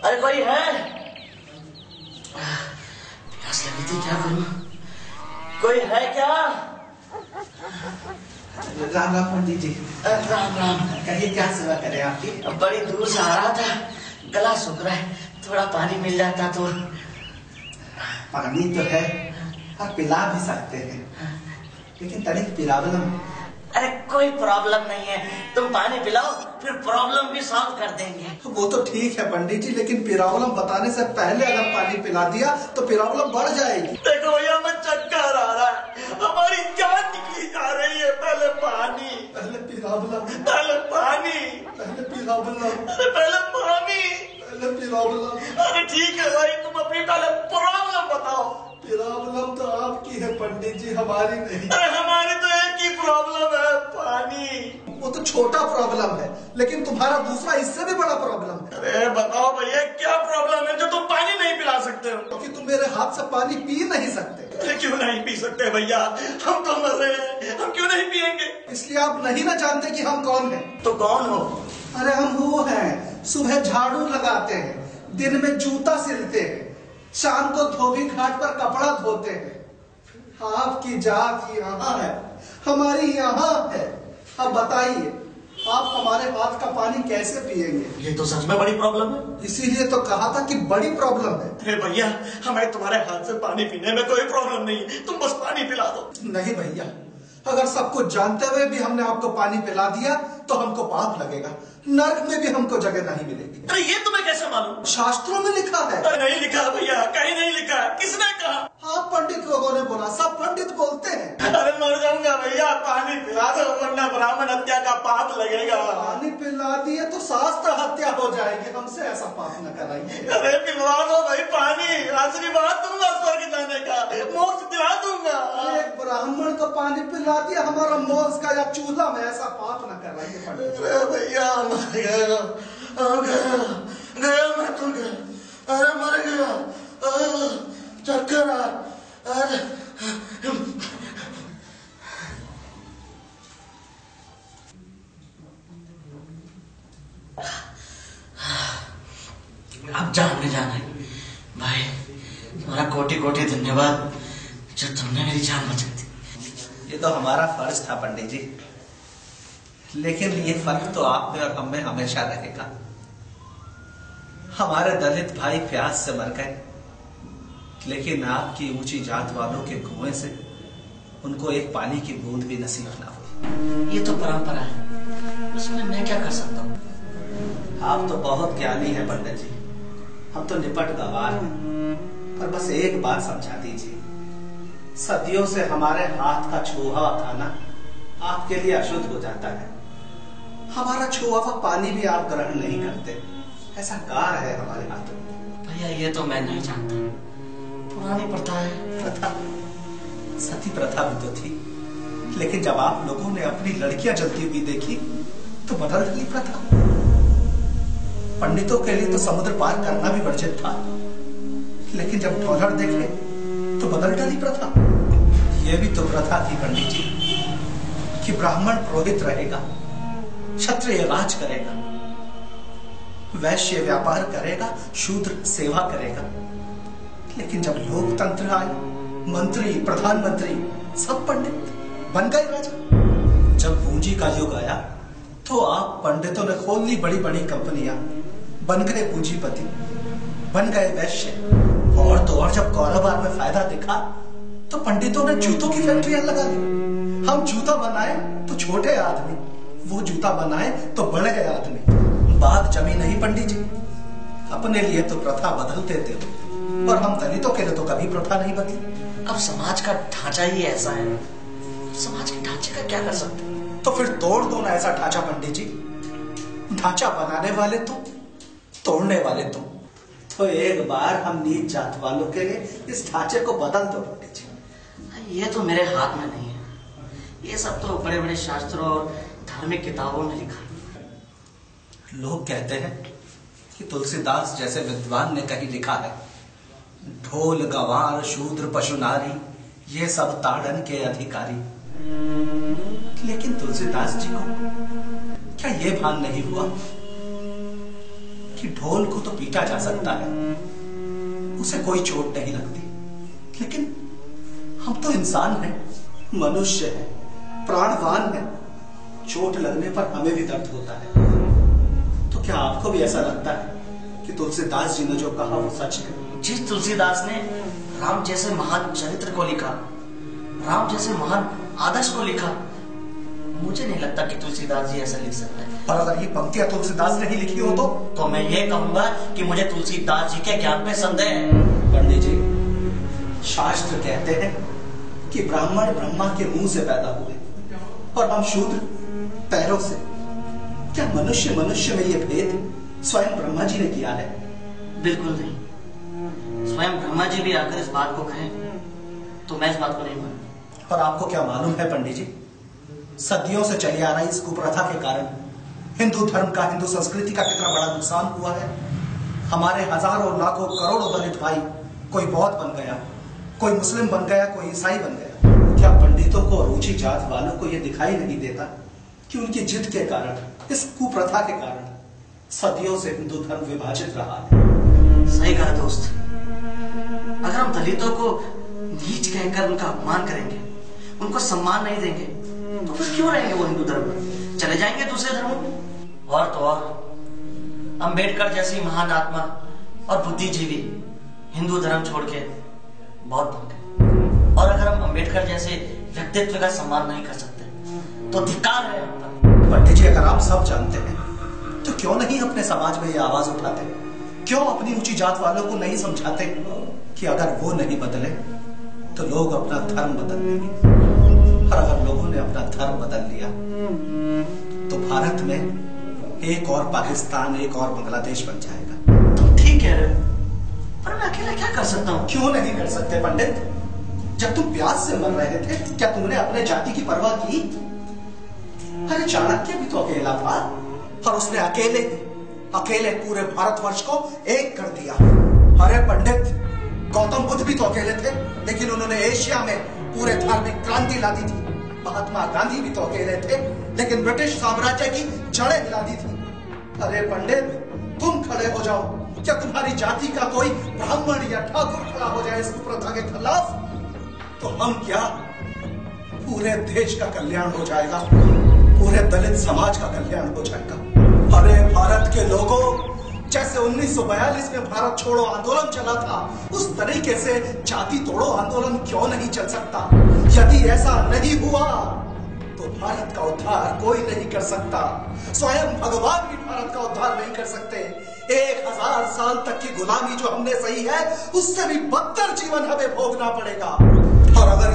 अरे कोई है? प्यास लगी थी, क्या करूं? कोई है क्या? राम राम पंडित जी। राम राम। कहिए क्या सेवा करें आपकी? बड़ी दूर से आ रहा था, गला सूख रहा है, थोड़ा पानी मिल जाता तो। पानी तो है, आप पिला भी सकते हैं, लेकिन तनिक प्रॉब्लम। अरे कोई प्रॉब्लम नहीं है, तुम पानी पिलाओ, फिर प्रॉब्लम भी सॉल्व कर देंगे। वो तो ठीक है पंडित जी, लेकिन प्रॉब्लम बताने से पहले अगर पानी पिला दिया तो प्रॉब्लम बढ़ जाएगी। देखो भैया, मैं चक्कर आ रहा है, हमारी जान निकली जा रही है। पहले पानी, पहले प्रॉब्लम, पहले पानी, पहले प्रॉब्लम, अरे पहले पानी, पहले प्रॉब्लम। अरे ठीक है भाई, तुम अपनी पहले प्रॉब्लम बताओ। प्रॉब्लम तो आपकी है पंडित जी, हमारी नहीं। अरे हमारी तो एक ही प्रॉब्लम है, पानी। वो तो छोटा प्रॉब्लम है, लेकिन तुम्हारा दूसरा इससे भी बड़ा प्रॉब्लम है। अरे बताओ भैया, क्या प्रॉब्लम है जो तुम पानी नहीं पिला सकते हो? क्योंकि तुम मेरे हाथ से पानी पी नहीं सकते। अरे क्यों नहीं पी सकते भैया? हम तो मर रहे हैं, हम क्यों नहीं पियेंगे? इसलिए आप नहीं ना जानते कि हम कौन हैं। तो कौन हो? अरे हम वो हैं, सुबह झाड़ू लगाते हैं, दिन में जूता सिलते हैं, शाम को धोबी घाट पर कपड़ा धोते हैं। आपकी जात यहाँ है, हमारी यहाँ है। अब बताइए, आप हमारे हाथ का पानी कैसे पिएंगे? ये तो सच में बड़ी प्रॉब्लम है। इसीलिए तो कहा था कि बड़ी प्रॉब्लम है। अरे भैया, हमें तुम्हारे हाथ से पानी पीने में कोई प्रॉब्लम नहीं है, तुम बस पानी पिला दो। नहीं भैया, अगर सब कुछ जानते हुए भी हमने आपको पानी पिला दिया तो हमको पाप लगेगा, नर्क में भी हमको जगह नहीं मिलेगी। अरे ये तुम्हें कैसे मालूम? शास्त्रों में लिखा है। अरे नहीं लिखा भैया, कहीं नहीं लिखा। किसने कहा? आप पंडित लोगों ने बोला, सब पंडित बोलते हैं। अरे मर जाऊंगा भैया, पानी पिला दो, वरना ब्राह्मण हत्या का पाप लगेगा। पानी पिला दिए तो शास्त्र हत्या हो जाएगी, हमसे ऐसा पाप न कराइए। अरे पिलवा दो भाई पानी, आशीर्वाद दूंगा स्वर्ग जाने का, मोक्ष दिला दूंगा। एक ब्राह्मण को पानी पिला दिया, हमारा मोक्ष का या चूल्हा में, ऐसा पाप न कराइए पंडित। अरे भैया, मर गया, गया मैं तो गया, अरे मर गया, चक्कर आ, अरे अब जान में जाना है भाई, तुम्हारा कोटि कोटि धन्यवाद जो तुमने मेरी जान बचा दी। ये तो हमारा फर्ज था पंडित जी, लेकिन ये फर्क तो आप में और हम में हमेशा रहेगा। हमारे दलित भाई प्यास से मर गए, लेकिन आपकी ऊंची जात वालों के कुएं से उनको एक पानी की बूंद भी नसीब ना हुई। ये तो परंपरा है, उसमें मैं क्या कर सकता हूँ? आप तो बहुत ज्ञानी हैं पंडित जी, हम तो निपट गवार हैं। पर बस एक बात समझा दीजिए, सदियों से हमारे हाथ का छुआ खाना आपके लिए अशुद्ध हो जाता है। हमारा छुआ हुआ पानी भी आप ग्रहण नहीं करते, ऐसा कार है हमारे हाथों में। भैया ये तो मैं नहीं जानता, पुरानी प्रथा है। प्रथा, सती प्रथा भी तो थी, लेकिन जब आप लोगों ने अपनी लड़कियां जलती हुई देखी तो बदल गई प्रथा। पंडितों के लिए तो समुद्र पार करना भी वर्जित था, लेकिन जब डॉलर देखे तो बदल डाली प्रथा। यह भी तो प्रथा थी पंडित जी कि ब्राह्मण पुरोहित रहेगा, क्षत्रिय राज करेगा, वैश्य व्यापार करेगा, शूद्र सेवा करेगा। लेकिन जब लोकतंत्र आए, मंत्री प्रधानमंत्री सब पंडित बन गए राजा। जब पूंजी का युग आया तो आप पंडितों ने खोल ली बड़ी बड़ी कंपनियां, बन गए पूंजीपति, बन गए वैश्य। और तो और जब कारोबार में फायदा दिखा तो पंडितों ने जूतों की फैक्ट्रियां लगा दी। हम जूता बनाए तो छोटे आदमी, वो जूता बनाए तो बड़े आदमी। बात जमी नहीं पंडित जी, अपने लिए तो प्रथा बदलते थे, और हम दलितों के लिए तो कभी प्रथा नहीं बदली। अब समाज का ढांचा ही ऐसा है, समाज के ढांचे का क्या कर सकते हैं? तो फिर तोड़ दो ना ऐसा ढांचा पंडित जी। ढांचा बनाने वाले तुम, तोड़ने वाले तुम। तो एक बार हम नीच जात वालों के लिए इस ढांचे को बदल दो पंडित जी। ये तो मेरे हाथ में नहीं है, ये सब तो बड़े बड़े शास्त्रों और धार्मिक किताबों में लिखा है। लोग कहते हैं कि तुलसीदास जैसे विद्वान ने कहीं लिखा है, ढोल गवार शूद्र पशु नारी ये सब ताड़न के अधिकारी। लेकिन तुलसीदास जी को क्या ये भान नहीं हुआ कि ढोल को तो पीटा जा सकता है, उसे कोई चोट नहीं लगती, लेकिन हम तो इंसान हैं, मनुष्य हैं, प्राणवान हैं। चोट लगने पर हमें भी दर्द होता है। तो क्या आपको भी ऐसा लगता है कि तुलसीदास जी ने जो कहा वो सच है? जिस तुलसीदास ने राम जैसे महान चरित्र को लिखा, राम जैसे महान आदर्श को लिखा, मुझे नहीं लगता कि तुलसीदास जी ऐसा लिख सकता है। पर अगर ये पंक्तियां तुलसीदास ने ही लिखी हो तो मैं ये कहूंगा कि मुझे तुलसीदास जी के ज्ञान पे संदेह है। पंडित जी, शास्त्र कहते हैं कि ब्राह्मण ब्रह्मा के मुंह से पैदा हुए और हम शूद्र पैरों से। क्या मनुष्य मनुष्य में ये भेद स्वयं ब्रह्मा जी ने किया है? बिल्कुल नहीं। स्वयं ब्रह्मा जी भी आकर इस बात को कहें तो मैं इस बात को नहीं मानूंगा। पर आपको क्या मालूम है पंडित जी, सदियों से चली आ रही इस कुप्रथा के कारण हिंदू धर्म का, हिंदू संस्कृति का कितना बड़ा नुकसान हुआ है। हमारे हजारों लाखों करोड़ों दलित भाई, कोई बौद्ध बन गया, कोई मुस्लिम बन गया, कोई ईसाई बन गया। क्या पंडितों को और ऊंची जात वालों को यह दिखाई नहीं देता कि उनकी जिद के कारण, इस कुप्रथा के कारण सदियों से हिंदू धर्म विभाजित रहा है? सही कहा दोस्त। अगर हम दलितों को नीच कहकर उनका अपमान करेंगे, उनको सम्मान नहीं देंगे, तो फिर क्यों रहेंगे वो हिंदू धर्म में? चले जाएंगे दूसरे धर्मों में। और तो और अंबेडकर जैसी महान आत्मा और बुद्धिजीवी हिंदू धर्म छोड़ के बौद्ध बन गए। और अगर हम अंबेडकर जैसे व्यक्तित्व का सम्मान नहीं कर सकते तो धिक्कार है हम पर। पंडित जी, अगर आप सब जानते हैं तो क्यों नहीं अपने समाज में ये आवाज उठाते? क्यों अपनी ऊंची जात वालों को नहीं समझाते कि अगर वो नहीं बदले तो लोग अपना धर्म बदल लेंगे? और अगर लोगों ने अपना धर्म बदल लिया तो भारत में एक और पाकिस्तान, एक और बांग्लादेश बन जाएगा। तुम ठीक कह रहे हो, पर मैं अकेला क्या कर सकता हूँ? क्यों नहीं कर सकते पंडित? जब तुम प्यास से मर रहे थे, क्या तुमने अपने जाति की परवाह की? अरे चाणक्य भी तो अकेला था और उसने अकेले पूरे भारतवर्ष को एक कर दिया। अरे पंडित, गौतम बुद्ध भी तो अकेले थे, लेकिन उन्होंने एशिया में पूरे धार्मिक क्रांति ला दी थी। महात्मा गांधी भी तो अकेले थे, लेकिन ब्रिटिश साम्राज्य की जड़ें हिला दी थी। अरे पंडित, तुम खड़े हो जाओ। क्या तुम्हारी जाति का कोई ब्राह्मण या ठाकुर खड़ा हो जाए इस कुप्रथा के खिलाफ, तो हम क्या, पूरे देश का कल्याण हो जाएगा, पूरे दलित समाज का कल्याण हो जाएगा। अरे भारत के लोगों, जैसे 1942 में भारत छोड़ो आंदोलन चला था, उस तरीके से जाति तोड़ो आंदोलन क्यों नहीं चल सकता? यदि ऐसा नहीं हुआ तो भारत का उद्धार कोई नहीं कर सकता। स्वयं भगवान भी भारत का उद्धार नहीं कर सकते। 1000 साल तक की गुलामी जो हमने सही है, उससे भी बदतर जीवन हमें भोगना पड़ेगा। और अगर